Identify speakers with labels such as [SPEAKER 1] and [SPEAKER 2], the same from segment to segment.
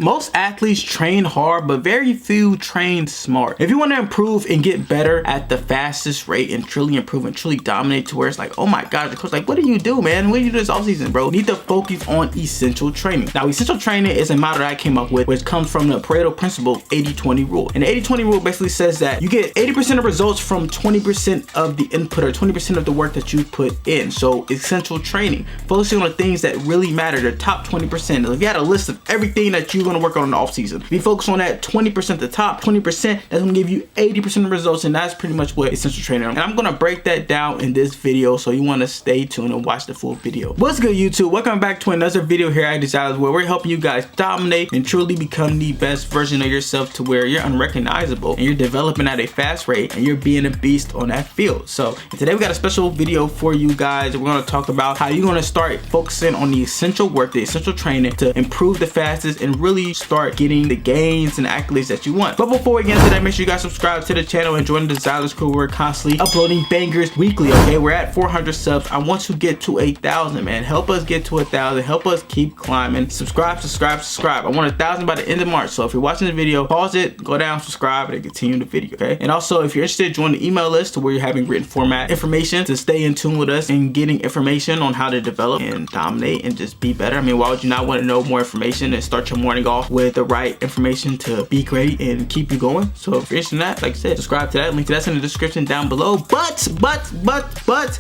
[SPEAKER 1] Most athletes train hard, but very few train smart. If you want to improve and get better at the fastest rate and truly improve and truly dominate to where it's like, oh my gosh, the coach, like, what do you do, man? What do you do this offseason, bro? You need to focus on essential training. Now, essential training is a model that I came up with, which comes from the Pareto Principle 80-20 rule. And the 80-20 rule basically says that you get 80% of results from 20% of the input or 20% of the work that you put in. So essential training, focusing on the things that really matter, the top 20%. If you had a list of everything that you're going to work on in the off season, if you focus on that 20%, the top 20%, that's going to give you 80% of results, and that's pretty much what essential training is. And I'm going to break that down in this video, so you want to stay tuned and watch the full video. What's good, YouTube? Welcome back to another video here at desireLess, where we're helping you guys dominate and truly become the best version of yourself to where you're unrecognizable and you're developing at a fast rate and you're being a beast on that field. So today we got a special video for you guys. We're going to talk about how you're going to start focusing on the essential work, the essential training to improve the fastest and really start getting the gains and accolades that you want. But before we get into that, make sure you guys subscribe to the channel and join the desireLess crew. We're constantly uploading bangers weekly. Okay, we're at 400 subs. I want to get to 1,000, man. Help us get to 1,000. Help us keep climbing. Subscribe. I want 1,000 by the end of March. So if you're watching the video, pause it, go down, subscribe, and continue the video. Okay, and also if you're interested, join the email list to where you're having written format information to stay in tune with us and getting information on how to develop and dominate and just be better. I mean, why would you not want to know more information and start your morning off with the right information to be great and keep you going? So if you're interested in that, like I said, subscribe to that. Link to that's in the description down below. But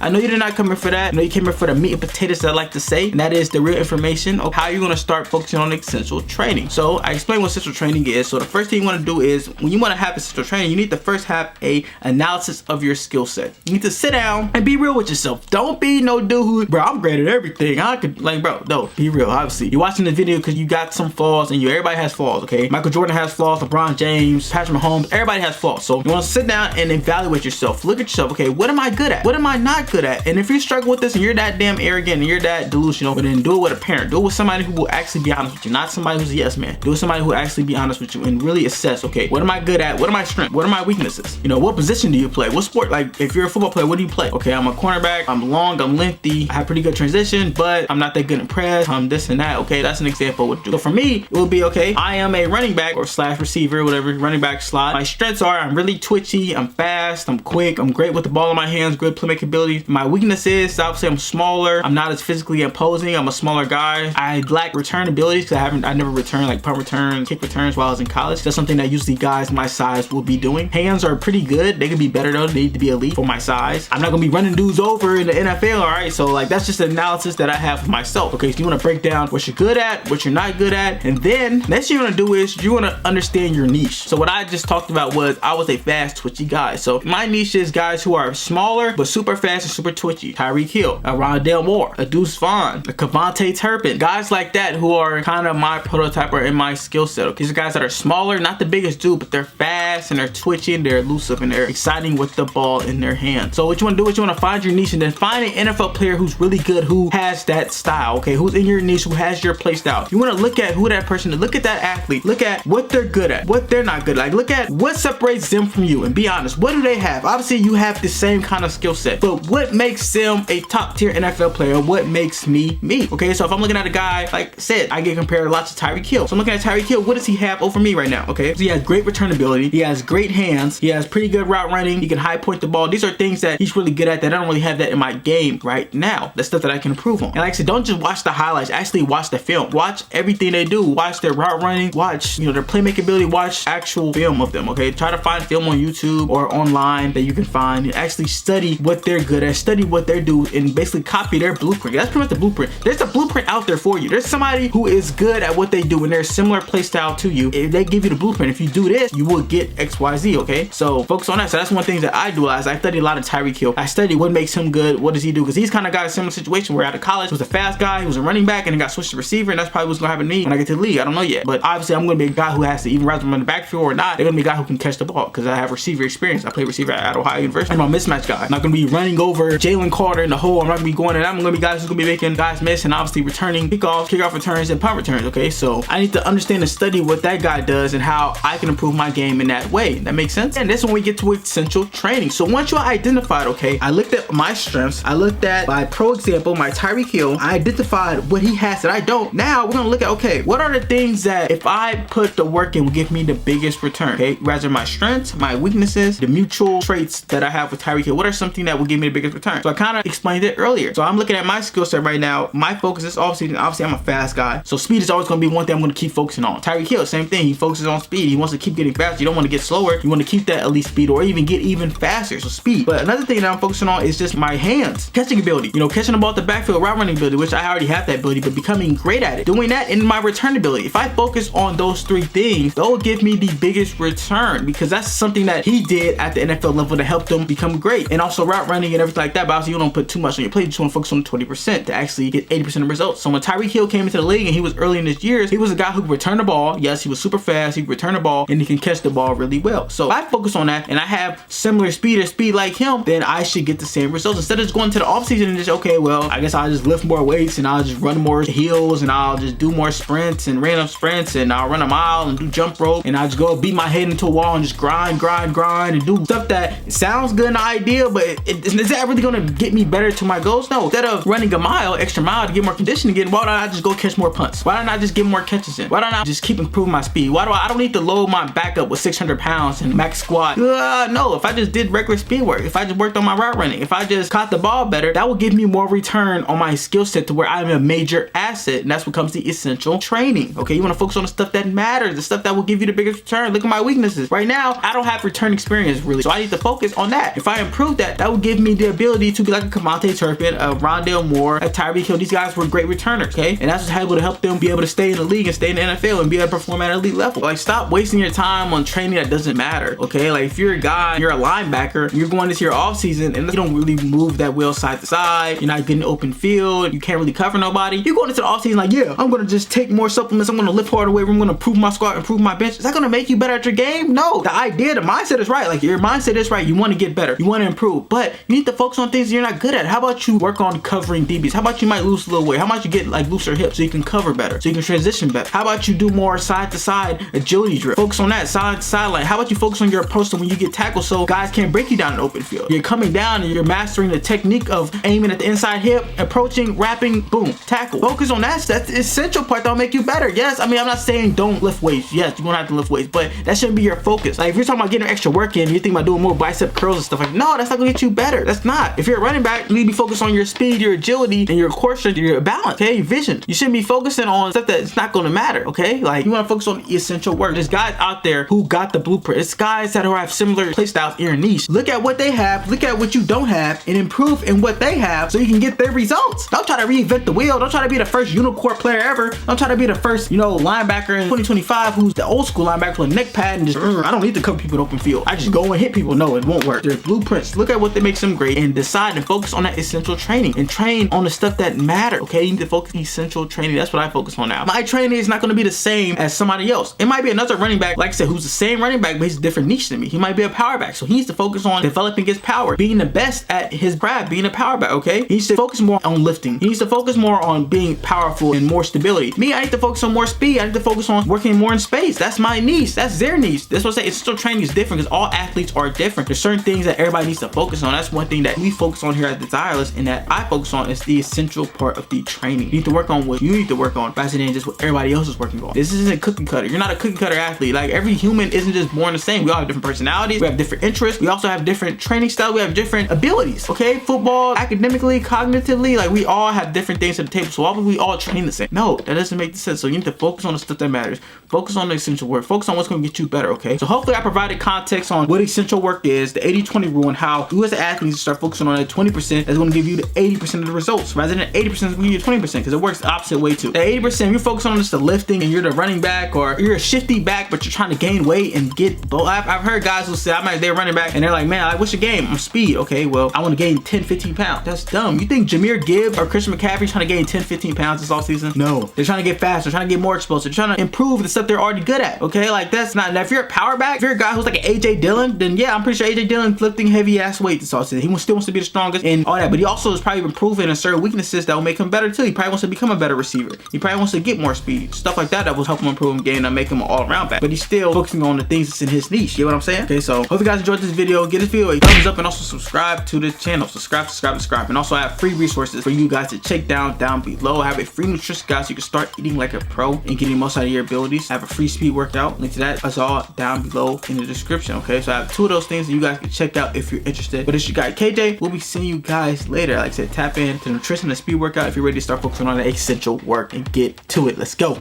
[SPEAKER 1] I know you did not come here for that. I know you came here for the meat and potatoes, that I like to say, and that is the real information of how you're going to start focusing on essential training. So I explain what essential training is. So the first thing you want to do is, when you want to have essential training, you need to first have a analysis of your skill set. You need to sit down and be real with yourself. Don't be no dude who, bro, I'm great at everything. I could, like, bro, no, be real. Obviously, you're watching the video because you got some flaws, and everybody has flaws. Okay, Michael Jordan has flaws, LeBron James, Patrick Mahomes, everybody has flaws. So you want to sit down and evaluate yourself. Look at yourself. Okay, what am I good at? What am I not good at? And if you struggle with this and you're that damn arrogant and you're that delusional, then do it with a parent. Do it with somebody who will actually be honest with you, not somebody who's a yes man. Do it with somebody who will actually be honest with you and really assess, okay, what am I good at? What are my strengths? What are my weaknesses? You know, what position do you play? What sport? Like, if you're a football player, what do you play? Okay, I'm a cornerback. I'm long, I'm lengthy, I have pretty good transition, but I'm not that good in press. I'm this and that. Okay, that's an example of what to do. So for me, it would be, okay, I am a running back or slash receiver, whatever, running back slot. My strengths are, I'm really twitchy, I'm fast, I'm quick, I'm great with the ball in my hands, good playmaking ability. My weakness is, I would say I'm smaller, I'm not as physically imposing, I'm a smaller guy. I lack return abilities because I never returned like punt returns, kick returns while I was in college. That's something that usually guys my size will be doing. Hands are pretty good. They could be better though. They need to be elite for my size. I'm not gonna be running dudes over in the NFL, all right? So like, that's just an analysis that I have for myself. Okay, so you wanna break down what you're good at, what you're not good at, and then next thing you wanna do is you wanna understand your niche. So what I just talked about was I was a fast, twitchy guy. So my niche is guys who are smaller but super fast and super twitchy. Tyreek Hill, a Rondell Moore, a Deuce Vaughn, a Kevontae Turpin, guys like that who are kind of my prototype or in my skill set. Okay? These are guys that are smaller, not the biggest dude, but they're fast and they're twitchy and they're elusive and they're exciting with the ball in their hand. So what you want to do is you want to find your niche and then find an NFL player who's really good, who has that style, okay, who's in your niche, who has your play style. You want to look at who that person is, look at that athlete, look at what they're good at, what they're not good at. Like, look at what separates them from you and be honest. What do they have? Obviously, you have the same kind of skill set, but what makes them a top tier NFL player? What makes me me? Okay, so if I'm looking at a guy, like I said, I get compared a lot to Tyreek Hill. So I'm looking at Tyreek Hill. What does he have over me right now? Okay, so he has great return ability. He has great hands. He has pretty good route running. He can high point the ball. These are things that he's really good at that I don't really have that in my game right now. That's stuff that I can improve on. And like I said, don't just watch the highlights. Actually watch the film. Watch everything they do. Watch their route running. Watch, you know, their playmaking ability. Watch actual film of them. Okay, try to find film on YouTube or online that you can find and actually study what they're good at. Study what they do and basically copy their blueprint. That's pretty much the blueprint. There's a blueprint out there for you. There's somebody who is good at what they do and they're similar play style to you. If they give you the blueprint, if you do this, you will get XYZ. Okay, so focus on that. So that's one thing that I do. I study a lot of Tyreek Hill. I study what makes him good. What does he do? Because he's kind of got a similar situation where out of college he was a fast guy, he was a running back, and he got switched to receiver, and that's probably what's gonna happen to me when I get to the league. I don't know yet, but obviously I'm gonna be a guy who has to, even rather run the backfield or not, they're gonna be a guy who can catch the ball because I have receiver experience. I play receiver at Ohio University. I'm a mismatch guy. I'm not gonna be running over Jalen Carter in the hole. I'm not gonna be going, and I'm gonna be guys who's gonna be making guys miss and obviously returning kickoff returns and punt returns. Okay, so I need to understand and study what that guy does and how I can improve my game in that way. That makes sense. And this is when we get to essential training. So once you identified, okay, I looked at my strengths, I looked at my pro example, my Tyreek Hill, I identified what he has that I don't. Now we're gonna look at, okay, what are the things that if I put the work in will give me the biggest return? Okay, rather my strengths, my weaknesses, the mutual traits that I have with Tyreek Hill. What are something that will give me the biggest return? So I kind of explained it earlier. So I'm looking at my skill set right now. My focus is obviously I'm a fast guy. So speed is always going to be one thing I'm going to keep focusing on. Tyreek Hill, same thing. He focuses on speed. He wants to keep getting faster. You don't want to get slower. You want to keep that elite speed or even get even faster. So speed. But another thing that I'm focusing on is just my hands. Catching ability. You know, catching the ball at the backfield, route running ability, which I already have that ability, but becoming great at it. Doing that in my return ability. If I focus on those three things, that will give me the biggest return because that's something that he did at the NFL level to help them become great. And also route running and everything like that. But obviously you don't put too much on your plate. You just want to focus on 20% to actually get 80% of results. So when Tyreek Hill came into the league and he was early in his years, he was a guy who could return the ball. Yes, he was super fast. He could return the ball and he can catch the ball really well. So if I focus on that and I have similar speed or speed like him, then I should get the same results. Instead of just going to the offseason and just, okay, well, I guess I'll just lift more weights and I'll just run more hills and I'll just do more sprints and random sprints and I'll run a mile and do jump rope and I'll just go beat my head into a wall and just grind and do stuff that sounds good in the idea, but is that really going to get me better to my goals? No. Instead of running a mile, extra mile to get more conditioning again, why don't I just go catch more punts? Why don't I just get more catches in? Why don't I just keep improving my speed? Why do I don't need to load my back up with 600 pounds and max squat? No, if I just did regular speed work, if I just worked on my route running, if I just caught the ball better, that will give me more return on my skill set to where I'm a major asset. And that's what comes to essential training. Okay, you want to focus on the stuff that matters, the stuff that will give you the biggest return. Look at my weaknesses. Right now, I don't have return experience really, so I need to focus on that. If I improve that, that will give me the ability to be like a Kamante Turpin, a Rondale Moore, a Tyreek Hill. These guys were great returners, okay? And that's what's able to help them be able to stay in the league and stay in the NFL and be able to perform at an elite level. Like, stop wasting your time on training that doesn't matter, okay? Like, if you're a guy, you're a linebacker, you're going into your offseason and you don't really move that wheel side to side, you're not getting open field, you can't really cover nobody, you're going into the offseason like, yeah, I'm going to just take more supplements, I'm going to lift harder weight, I'm going to improve my squat, improve my bench. Is that going to make you better at your game? No. The idea, the mindset is right. Like, your mindset is right. You want to get better. You want to improve, but you need to focus on things you're not good at. How about you work on covering DBs? How about you might lose a little weight? How about you get like looser hips so you can cover better, so you can transition better? How about you do more side to side agility drill? Focus on that side to side line. How about you focus on your approach to when you get tackled so guys can't break you down in open field? You're coming down and you're mastering the technique of aiming at the inside hip, approaching, wrapping, boom, tackle. Focus on that. That's the essential part that'll make you better. Yes, I mean, I'm not saying don't lift weights. Yes, you're gonna have to lift weights, but that shouldn't be your focus. Like, if you're talking about getting extra work in, you think about doing more bicep curls and stuff like that. No, that's not gonna get you better. That's not. If you're a running back, you need to be focused on your speed, your agility, and your core strength, your balance, okay, your vision. You shouldn't be focusing on stuff that's not gonna matter, okay? Like, you wanna focus on essential work. There's guys out there who got the blueprint. It's guys that have similar play styles in your niche. Look at what they have, look at what you don't have, and improve in what they have so you can get their results. Don't try to reinvent the wheel. Don't try to be the first unicorn player ever. Don't try to be the first, linebacker in 2025 who's the old school linebacker with a neck pad and just, I don't need to cover people in open field. I just go and hit people. No, it won't work. There's blueprints. Look at what makes them great and decide and focus on that essential training and train on the stuff that matter. Okay, you need to focus on essential training. That's what I focus on now. My training is not going to be the same as somebody else. It might be another running back, like I said, who's the same running back, but he's a different niche than me. He might be a power back, so he needs to focus on developing his power, being the best at his craft, being a power back. Okay, he needs to focus more on lifting. He needs to focus more on being powerful and more stability. Me, I need to focus on more speed. I need to focus on working more in space. That's my niche. That's their niche. That's what I say. It's still training is different because all athletes are different. There's certain things that everybody needs to focus on. That's one thing that we focus on here at desireLess and that I focus on is the essential part of the training. You need to work on what you need to work on rather than just what everybody else is working on. This isn't cookie cutter. You're not a cookie cutter athlete. Like, every human isn't just born the same. We all have different personalities. We have different interests. We also have different training styles. We have different abilities. Okay, football, academically, cognitively, like, we all have different things to the table. So why would we all train the same? No, that doesn't make sense. So you need to focus on the stuff that matters. Focus on the essential work. Focus on what's going to get you better. Okay, so hopefully I provided context on what essential work is, the 80-20 rule, and how you as an athlete need to start focusing on that 20% that's going to give you the 80% of the results rather than 80% that's going to give you 20%, because it works the opposite way too. The 80%, you're focusing on just the lifting and you're the running back or you're a shifty back, but you're trying to gain weight and get both. I've heard guys who say, they're running back and they're like, man, what's your game? I'm speed. Okay, well, I want to gain 10-15 pounds. That's dumb. You think Jahmyr Gibbs or Christian McCaffrey trying to gain 10-15 pounds this offseason? No, they're trying to get faster, trying to get more explosive, they're trying to improve the stuff they're already good at. Okay, like, that's not. Now, if you're a power back, if you're a guy who's like an AJ Dillon, then yeah, I'm pretty sure AJ Dillon's lifting heavy ass weight this offseason. He still wants to be the strongest and all that, but he also is probably improving in certain weaknesses that will make him better too. He probably wants to become a better receiver. He probably wants to get more speed, stuff like that will help him improve him, gain and make him an all-around back. But he's still focusing on the things that's in his niche. You know what I'm saying? Okay, so hope you guys enjoyed this video. Give this video a thumbs up and also subscribe to the channel. Subscribe, and also I have free resources for you guys to check down below. I have a free nutrition guide so you can start eating like a pro. pro and getting the most out of your abilities. I have a free speed workout. Link to that is all down below in the description, okay? So I have 2 of those things that you guys can check out if you're interested. But it's your guy KJ. We'll be seeing you guys later. Like I said, tap into nutrition and speed workout if you're ready to start focusing on the essential work and get to it. Let's go.